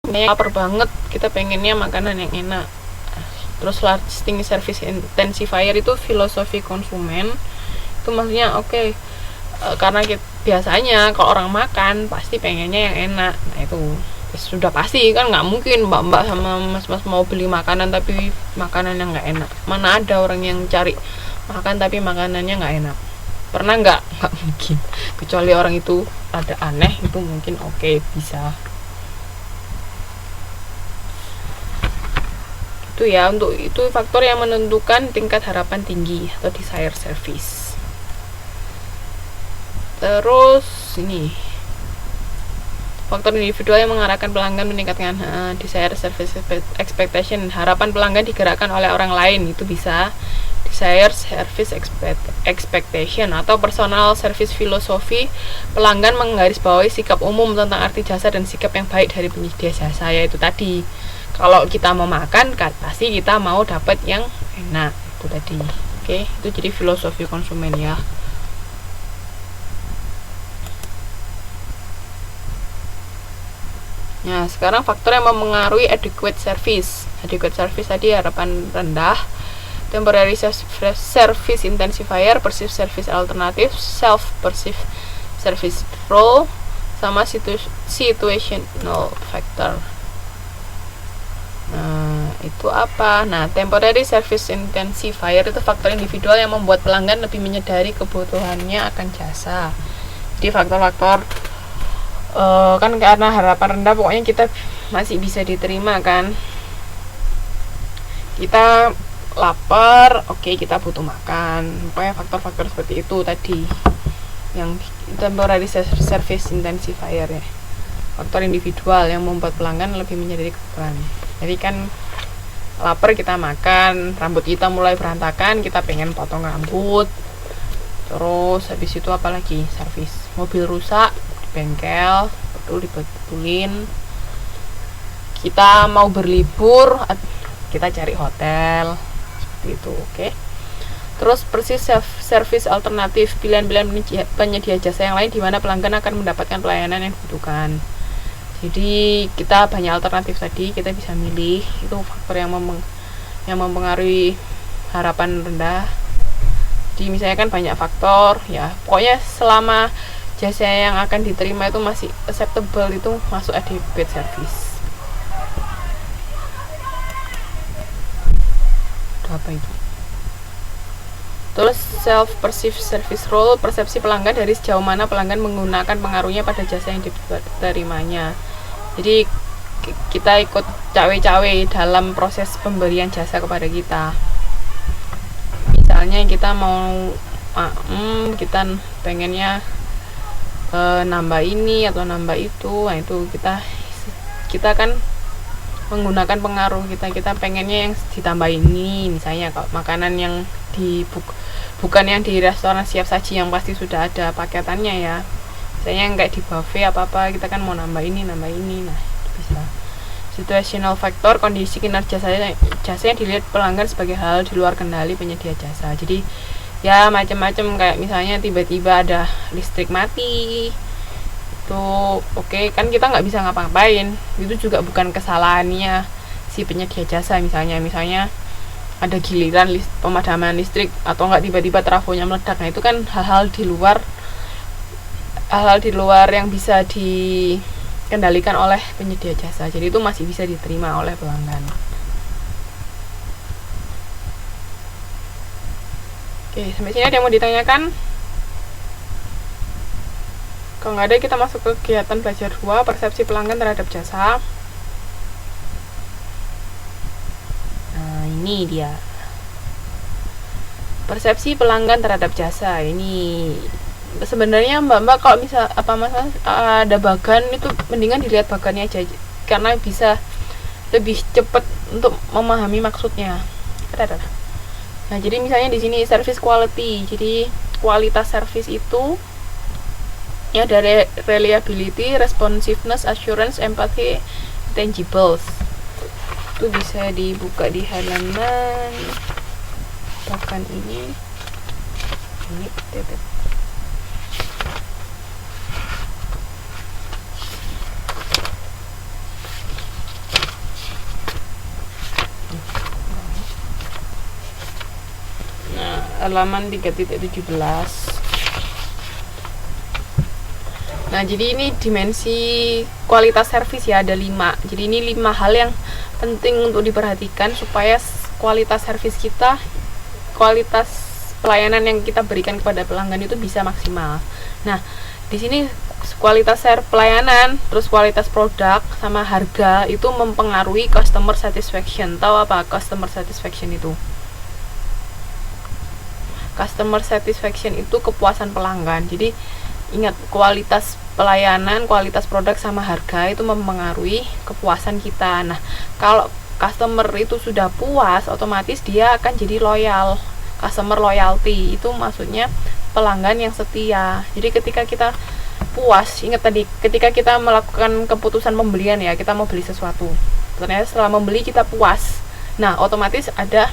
lapar banget, kita pengennya makanan yang enak. Terus lasting service intensifier itu filosofi konsumen. Itu maksudnya karena biasanya kalau orang makan pasti pengennya yang enak. Nah itu sudah pasti kan, nggak mungkin mbak-mbak sama mas-mas mau beli makanan tapi makanan yang nggak enak. Mana ada orang yang cari makan tapi makanannya nggak enak? Pernah nggak mungkin, kecuali orang itu ada aneh, itu mungkin bisa. Itu ya, untuk itu faktor yang menentukan tingkat harapan tinggi atau desired service. Terus ini faktor individual yang mengarahkan pelanggan meningkatkan desired service expectation. Harapan pelanggan digerakkan oleh orang lain, itu bisa desired service expectation. Atau personal service filosofi, pelanggan menggarisbawahi sikap umum tentang arti jasa dan sikap yang baik dari penyedia jasa, yaitu tadi, kalau kita mau makan kan pasti kita mau dapat yang enak, itu tadi. Itu jadi filosofi konsumen ya. Nah, sekarang faktor yang mempengaruhi adequate service. Adequate service tadi harapan rendah, temporary service intensifier, perceived service alternative, self perceived service role, sama situational factor. Nah, itu apa? Nah, temporary service intensifier itu faktor individual yang membuat pelanggan lebih menyadari kebutuhannya akan jasa. Jadi faktor-faktor kan karena harapan rendah, pokoknya kita masih bisa diterima kan. Kita lapar, kita butuh makan. Pokoknya faktor-faktor seperti itu tadi yang temporary service intensifier ya. Faktor individual yang membuat pelanggan lebih menyadari kebutuhan. Jadi kan lapar, kita makan, rambut kita mulai berantakan, kita pengen potong rambut. Terus habis itu apalagi servis, mobil rusak di bengkel, perlu dibetulin. Kita mau berlibur, kita cari hotel, seperti itu. Terus persis service alternatif, pilihan-pilihan penyedia jasa yang lain di mana pelanggan akan mendapatkan pelayanan yang dibutuhkan. Jadi kita banyak alternatif tadi, kita bisa milih. Itu faktor yang mempengaruhi harapan rendah. Jadi misalnya kan banyak faktor ya, pokoknya selama jasa yang akan diterima itu masih acceptable, itu masuk adequate service. Apa itu? Terus self perceived service role, persepsi pelanggan dari sejauh mana pelanggan menggunakan pengaruhnya pada jasa yang diterimanya. Jadi kita ikut cawe-cawe dalam proses pemberian jasa kepada kita. Misalnya kita mau kita pengennya nambah ini atau nambah itu, nah itu kita kan menggunakan pengaruh kita pengennya yang ditambah ini. Misalnya kalau makanan yang bukan yang di restoran siap saji yang pasti sudah ada paketannya ya, misalnya yang kayak di buffet apa kita kan mau nambah ini. Nah itu bisa. Situational factor, kondisi kinerja jasa yang dilihat pelanggan sebagai hal di luar kendali penyedia jasa. Jadi ya macam-macam, kayak misalnya tiba-tiba ada listrik mati, itu kan kita nggak bisa ngapa-ngapain, itu juga bukan kesalahannya si penyedia jasa. Misalnya ada giliran pemadaman listrik atau nggak tiba-tiba trafonya meledak, nah itu kan hal-hal di luar yang bisa dikendalikan oleh penyedia jasa, jadi itu masih bisa diterima oleh pelanggan. Sampai sini ada yang mau ditanyakan? Kalau nggak ada, kita masuk ke kegiatan belajar 2, persepsi pelanggan terhadap jasa. Nah, ini dia. Persepsi pelanggan terhadap jasa. Ini sebenarnya mbak-mbak kalau misal ada bagan, itu mendingan dilihat bagannya aja, karena bisa lebih cepat untuk memahami maksudnya. Nah, jadi misalnya di sini service quality. Jadi kualitas service itu ya dari reliability, responsiveness, assurance, empathy, tangibles. Itu bisa dibuka di halaman bahkan ini titik. halaman 3.17. Nah, jadi ini dimensi kualitas servis ya, ada 5. Jadi ini 5 hal yang penting untuk diperhatikan supaya kualitas servis kita, kualitas pelayanan yang kita berikan kepada pelanggan itu bisa maksimal. Nah, di sini kualitas pelayanan, terus kualitas produk sama harga itu mempengaruhi customer satisfaction. Tahu apa customer satisfaction itu? Customer satisfaction itu kepuasan pelanggan. Jadi ingat, kualitas pelayanan, kualitas produk sama harga itu mempengaruhi kepuasan kita. Nah, kalau customer itu sudah puas, otomatis dia akan jadi loyal. Customer loyalty itu maksudnya pelanggan yang setia. Jadi ketika kita puas, ingat tadi ketika kita melakukan keputusan pembelian ya, kita mau beli sesuatu, ternyata setelah membeli kita puas, nah otomatis ada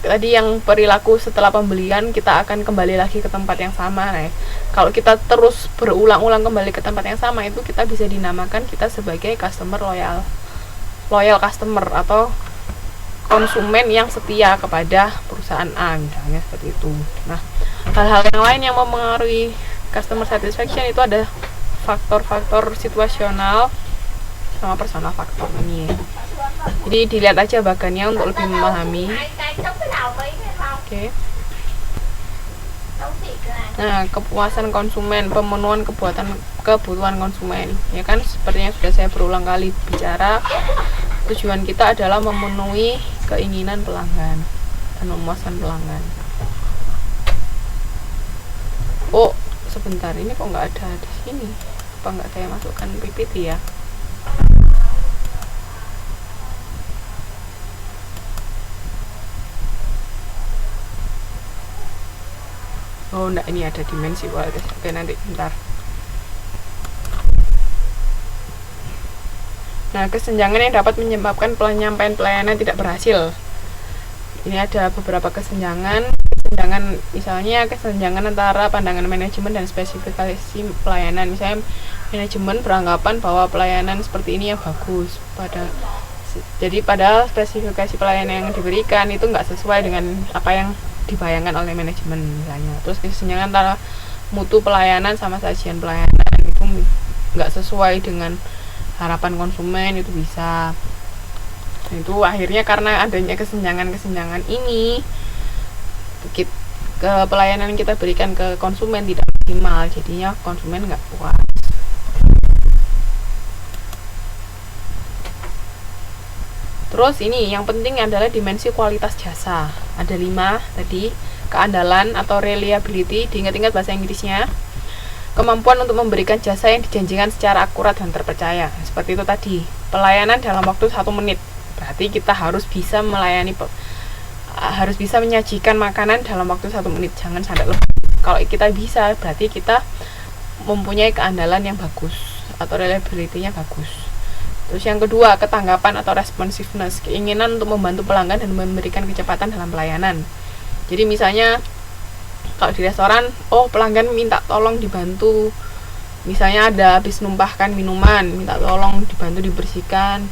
tadi yang perilaku setelah pembelian, kita akan kembali lagi ke tempat yang sama. Nah, kalau kita terus berulang-ulang kembali ke tempat yang sama, itu kita bisa dinamakan kita sebagai customer loyal customer atau konsumen yang setia kepada perusahaan A misalnya, seperti itu. Nah, hal-hal yang lain yang mempengaruhi customer satisfaction itu ada faktor-faktor situasional sama personal faktor ini. Jadi dilihat aja bagannya untuk lebih memahami. Oke. Nah, kepuasan konsumen, pemenuhan kebutuhan konsumen. Ya kan, sepertinya sudah saya berulang kali bicara, tujuan kita adalah memenuhi keinginan pelanggan dan memuaskan pelanggan. Oh, sebentar, ini kok nggak ada di sini? Apa nggak saya masukkan PPT ya? Oh enggak, ini ada dimensi kualitas. Oke, nanti bentar. Nah, kesenjangan yang dapat menyebabkan penyampaian pelayanan tidak berhasil. Ini ada beberapa kesenjangan misalnya kesenjangan antara pandangan manajemen dan spesifikasi pelayanan. Misalnya manajemen beranggapan bahwa pelayanan seperti ini yang bagus, jadi padahal spesifikasi pelayanan yang diberikan itu nggak sesuai dengan apa yang dibayangkan oleh manajemen misalnya. Terus kesenjangan antara mutu pelayanan sama sajian pelayanan itu nggak sesuai dengan harapan konsumen, itu bisa. Itu akhirnya karena adanya kesenjangan ini, pelayanan yang kita berikan ke konsumen tidak maksimal, jadinya konsumen nggak puas. Terus ini yang penting adalah dimensi kualitas jasa. Ada 5 tadi. Keandalan atau reliability, diingat-ingat bahasa Inggrisnya. Kemampuan untuk memberikan jasa yang dijanjikan secara akurat dan terpercaya. Seperti itu tadi. Pelayanan dalam waktu 1 menit. Berarti kita harus bisa menyajikan makanan dalam waktu 1 menit. Jangan sampai lebih. Kalau kita bisa, berarti kita mempunyai keandalan yang bagus atau reliability-nya bagus. Terus yang kedua, ketanggapan atau responsiveness, keinginan untuk membantu pelanggan dan memberikan kecepatan dalam pelayanan. Jadi misalnya kalau di restoran, pelanggan minta tolong dibantu, misalnya ada habis numpahkan minuman, minta tolong dibantu dibersihkan.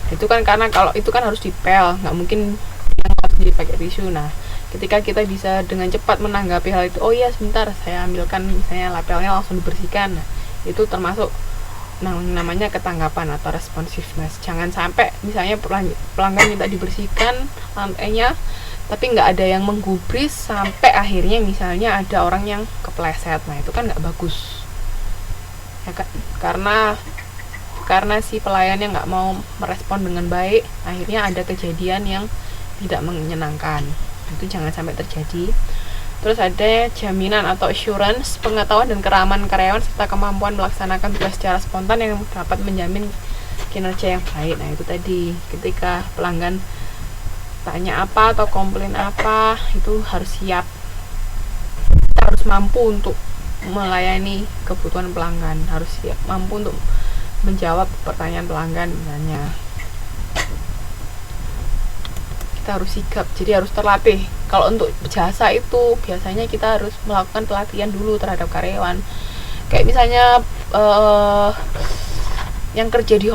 Itu kan karena kalau itu kan harus dipel, nggak mungkin yang sendiri pakai tisu. Nah, ketika kita bisa dengan cepat menanggapi hal itu, oh iya sebentar saya ambilkan, misalnya lapelnya langsung dibersihkan. Nah, itu termasuk namanya ketanggapan atau responsiveness. Jangan sampai misalnya pelanggan minta dibersihkan lantainya, tapi nggak ada yang menggubris sampai akhirnya misalnya ada orang yang kepleset. Nah, itu kan nggak bagus ya kan, karena si pelayannya nggak mau merespon dengan baik, akhirnya ada kejadian yang tidak menyenangkan. Itu jangan sampai terjadi. Terus ada jaminan atau assurance, pengetahuan dan keraman karyawan serta kemampuan melaksanakan tugas secara spontan yang dapat menjamin kinerja yang baik. Nah, itu tadi, ketika pelanggan tanya apa atau komplain apa, itu harus siap. Kita harus mampu untuk melayani kebutuhan pelanggan, harus siap, mampu untuk menjawab pertanyaan pelanggan misalnya. Kita harus sigap, jadi harus terlatih. Kalau untuk jasa itu biasanya kita harus melakukan pelatihan dulu terhadap karyawan. Kayak misalnya yang kerja di